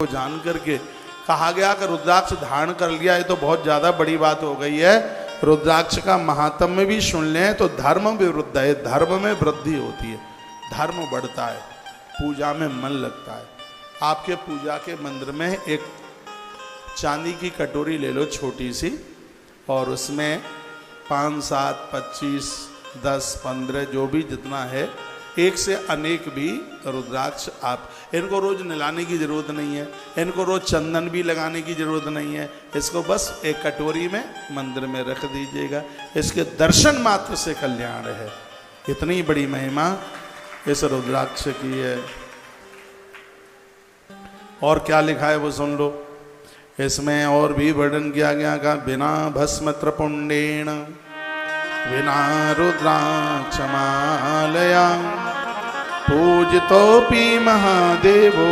को जान करके कहा गया कि रुद्राक्ष धारण कर लिया, ये तो बहुत ज़्यादा बड़ी बात हो गई है। रुद्राक्ष का महात्म्य भी सुन लें तो धर्म विवृद्ध है, धर्म में वृद्धि होती है, धर्म बढ़ता है, पूजा में मन लगता है। आपके पूजा के मंदिर में एक चांदी की कटोरी ले लो छोटी सी, और उसमें 5, 7, 25, 10, 15 जो भी जितना है, एक से अनेक भी रुद्राक्ष, आप इनको रोज नहलाने की जरूरत नहीं है, इनको रोज चंदन भी लगाने की जरूरत नहीं है, इसको बस एक कटोरी में मंदिर में रख दीजिएगा, इसके दर्शन मात्र से कल्याण है। इतनी बड़ी महिमा इस रुद्राक्ष की है। और क्या लिखा है वो सुन लो। इसमें और भी वर्णन किया गया का बिना भस्म त्रपुंडेन विना रुद्राक्षमालया पूजितोपि महादेवो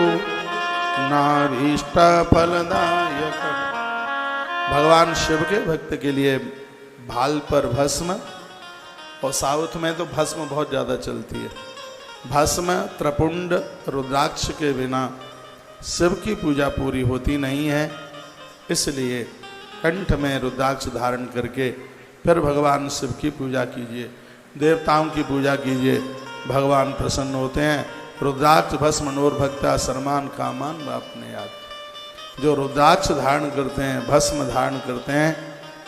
नाभीष्ट फलदायक। भगवान शिव के भक्त के लिए भाल पर भस्म, और साउथ में तो भस्म बहुत ज़्यादा चलती है। भस्म त्रपुंड रुद्राक्ष के बिना शिव की पूजा पूरी होती नहीं है, इसलिए कंठ में रुद्राक्ष धारण करके फिर भगवान शिव की पूजा कीजिए, देवताओं की पूजा कीजिए, भगवान प्रसन्न होते हैं। रुद्राक्ष भस्म नोर भक्ता सर्मान कामान अपने याद। जो रुद्राक्ष धारण करते हैं, भस्म धारण करते हैं,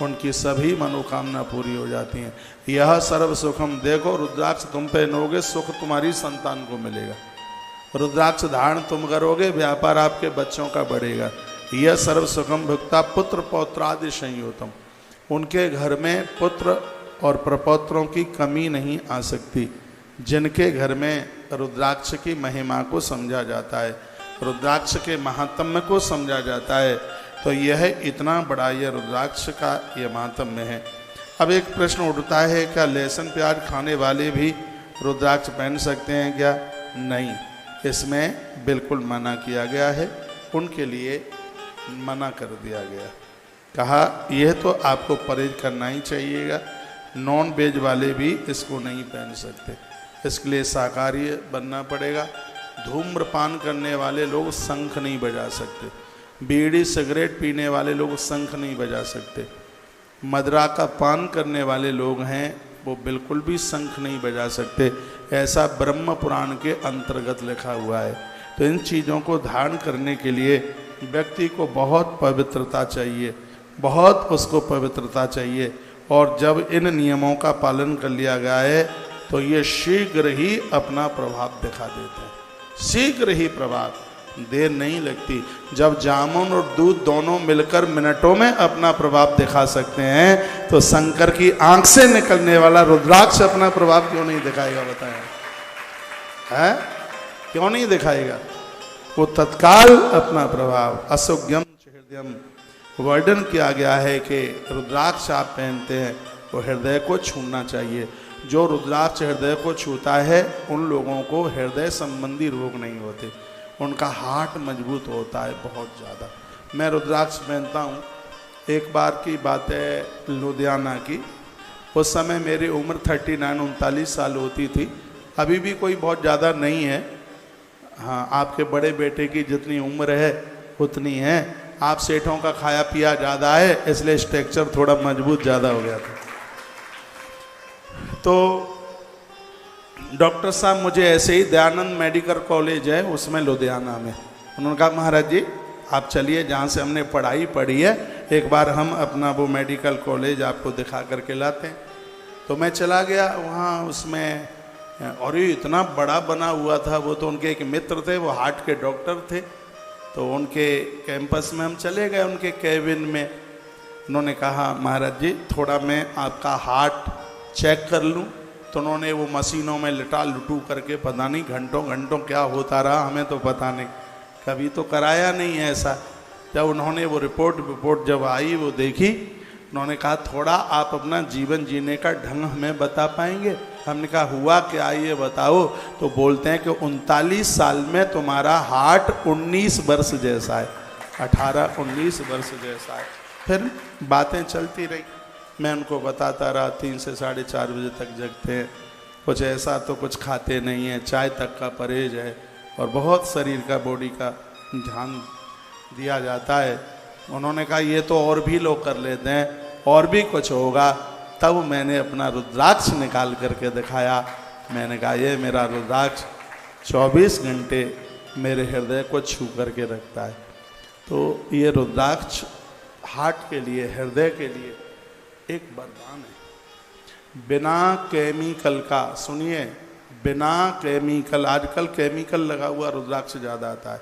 उनकी सभी मनोकामना पूरी हो जाती हैं। यह सर्व सुखम, देखो रुद्राक्ष तुम पहनोगे, सुख तुम्हारी संतान को मिलेगा। रुद्राक्ष धारण तुम करोगे, व्यापार आपके बच्चों का बढ़ेगा। यह सर्व सुखम भुक्ता पुत्र पौत्रादि संयोतम, उनके घर में पुत्र और प्रपौत्रों की कमी नहीं आ सकती। जिनके घर में रुद्राक्ष की महिमा को समझा जाता है, रुद्राक्ष के महात्म्य को समझा जाता है, तो यह इतना बड़ा यह रुद्राक्ष का यह महात्म्य है। अब एक प्रश्न उठता है, क्या लहसुन प्याज खाने वाले भी रुद्राक्ष पहन सकते हैं क्या? नहीं, इसमें बिल्कुल मना किया गया है, उनके लिए मना कर दिया गया। कहा यह तो आपको परहेज करना ही चाहिएगा, नॉन वेज वाले भी इसको नहीं पहन सकते, इसके लिए शाकाहारी बनना पड़ेगा। धूम्रपान करने वाले लोग शंख नहीं बजा सकते, बीड़ी सिगरेट पीने वाले लोग शंख नहीं बजा सकते, मदिरा का पान करने वाले लोग हैं वो बिल्कुल भी शंख नहीं बजा सकते, ऐसा ब्रह्म पुराण के अंतर्गत लिखा हुआ है। तो इन चीज़ों को धारण करने के लिए व्यक्ति को बहुत पवित्रता चाहिए, बहुत उसको पवित्रता चाहिए। और जब इन नियमों का पालन कर लिया गया है तो ये शीघ्र ही अपना प्रभाव दिखा देते हैं, शीघ्र ही प्रभाव, देर नहीं लगती। जब जामुन और दूध दोनों मिलकर मिनटों में अपना प्रभाव दिखा सकते हैं, तो शंकर की आंख से निकलने वाला रुद्राक्ष अपना प्रभाव क्यों नहीं दिखाएगा? बताएं, है क्यों नहीं दिखाएगा? वो तत्काल अपना प्रभाव। असुग्यम हृदयम, वर्णन किया गया है कि रुद्राक्ष आप पहनते हैं वो हृदय को छूना चाहिए। जो रुद्राक्ष हृदय को छूता है उन लोगों को हृदय संबंधी रोग नहीं होते, उनका हार्ट मजबूत होता है बहुत ज़्यादा। मैं रुद्राक्ष पहनता हूँ। एक बार की बात है लुधियाना की, उस समय मेरी उम्र 39-39 साल होती थी, अभी भी कोई बहुत ज़्यादा नहीं है। हाँ, आपके बड़े बेटे की जितनी उम्र है उतनी है। आप सेठों का खाया पिया ज़्यादा है, इसलिए स्ट्रक्चर थोड़ा मजबूत ज़्यादा हो गया था। तो डॉक्टर साहब मुझे ऐसे ही, दयानंद मेडिकल कॉलेज है उसमें लुधियाना में, उन्होंने कहा महाराज जी आप चलिए, जहाँ से हमने पढ़ाई पढ़ी है एक बार हम अपना वो मेडिकल कॉलेज आपको दिखा करके लाते हैं। तो मैं चला गया वहाँ उसमें, और ये इतना बड़ा बना हुआ था। वो तो उनके एक मित्र थे, वो हार्ट के डॉक्टर थे, तो उनके कैंपस में हम चले गए, उनके केबिन में। उन्होंने कहा महाराज जी थोड़ा मैं आपका हार्ट चेक कर लूं। तो उन्होंने वो मशीनों में लिटा लुटू करके पता नहीं घंटों घंटों क्या होता रहा, हमें तो पता नहीं, कभी तो कराया नहीं है ऐसा। जब उन्होंने वो रिपोर्ट जब आई वो देखी, उन्होंने कहा थोड़ा आप अपना जीवन जीने का ढंग हमें बता पाएंगे? हमने कहा हुआ क्या ये बताओ। तो बोलते हैं कि 39 साल में तुम्हारा हार्ट 19 वर्ष जैसा है, 18-19 वर्ष जैसा है। फिर बातें चलती रही, मैं उनको बताता रहा। 3 से 4:30 बजे तक जगते हैं, कुछ ऐसा तो कुछ खाते नहीं हैं, चाय तक का परहेज है, और बहुत शरीर का बॉडी का ध्यान दिया जाता है। उन्होंने कहा ये तो और भी लोग कर लेते हैं, और भी कुछ होगा। तब मैंने अपना रुद्राक्ष निकाल करके दिखाया। मैंने कहा ये मेरा रुद्राक्ष 24 घंटे मेरे हृदय को छू करके रखता है। तो ये रुद्राक्ष हार्ट के लिए, हृदय के लिए एक वरदान है। बिना केमिकल का, सुनिए, बिना केमिकल, आजकल केमिकल लगा हुआ रुद्राक्ष ज़्यादा आता है।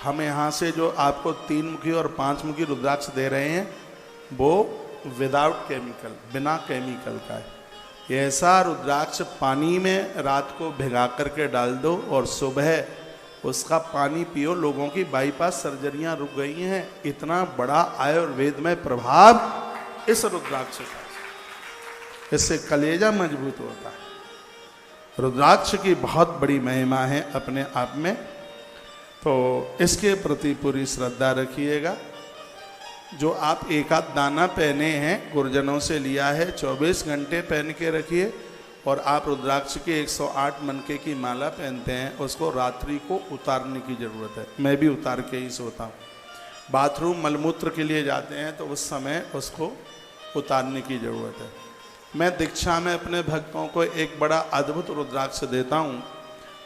हम यहाँ से जो आपको 3 मुखी और 5 मुखी रुद्राक्ष दे रहे हैं वो विदाउट केमिकल, बिना केमिकल का है। ऐसा रुद्राक्ष पानी में रात को भिगा करके डाल दो और सुबह उसका पानी पियो। लोगों की बाईपास सर्जरियां रुक गई हैं। इतना बड़ा आयुर्वेद में प्रभाव इस रुद्राक्ष का, इससे कलेजा मजबूत होता है। रुद्राक्ष की बहुत बड़ी महिमा है अपने आप में, तो इसके प्रति पूरी श्रद्धा रखिएगा। जो आप एक आध दाना पहने हैं, गुरुजनों से लिया है, 24 घंटे पहन के रखिए। और आप रुद्राक्ष की 108 मनके की माला पहनते हैं, उसको रात्रि को उतारने की ज़रूरत है। मैं भी उतार के ही सोता हूँ। बाथरूम मलमूत्र के लिए जाते हैं तो उस समय उसको उतारने की ज़रूरत है। मैं दीक्षा में अपने भक्तों को एक बड़ा अद्भुत रुद्राक्ष देता हूँ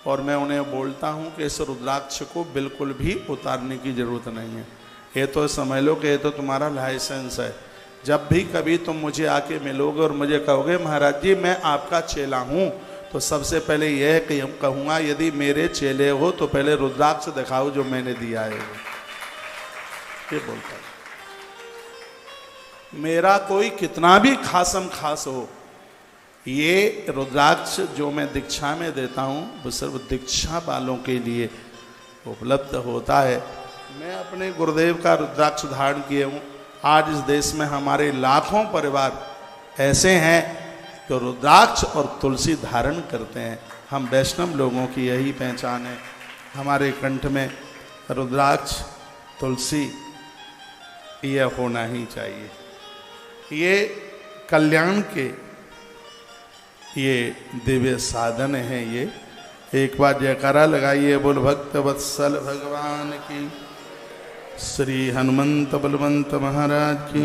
और मैं उन्हें बोलता हूँ कि इस रुद्राक्ष को बिल्कुल भी उतारने की ज़रूरत नहीं है। ये तो समझ लो कि ये तो तुम्हारा लाइसेंस है। जब भी कभी तुम मुझे आके मिलोगे और मुझे कहोगे महाराज जी मैं आपका चेला हूँ, तो सबसे पहले यह कहूँगा यदि मेरे चेले हो तो पहले रुद्राक्ष दिखाओ जो मैंने दिया है। ये बोलता है। मेरा कोई कितना भी खासम खास हो, ये रुद्राक्ष जो मैं दीक्षा में देता हूँ वो सिर्फ दीक्षा वालों के लिए उपलब्ध होता है। मैं अपने गुरुदेव का रुद्राक्ष धारण किए हूँ। आज इस देश में हमारे लाखों परिवार ऐसे हैं जो रुद्राक्ष और तुलसी धारण करते हैं। हम वैष्णव लोगों की यही पहचान है। हमारे कंठ में रुद्राक्ष, तुलसी यह होना ही चाहिए। ये कल्याण के ये दिव्य साधन है। ये एक बार जयकारा लगाइए, बोल भक्त वत्सल भगवान की, श्री हनुमंत बलवंत महाराज की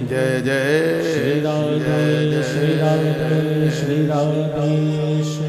जय जय श्री राधे श्री राधे श्री राधे।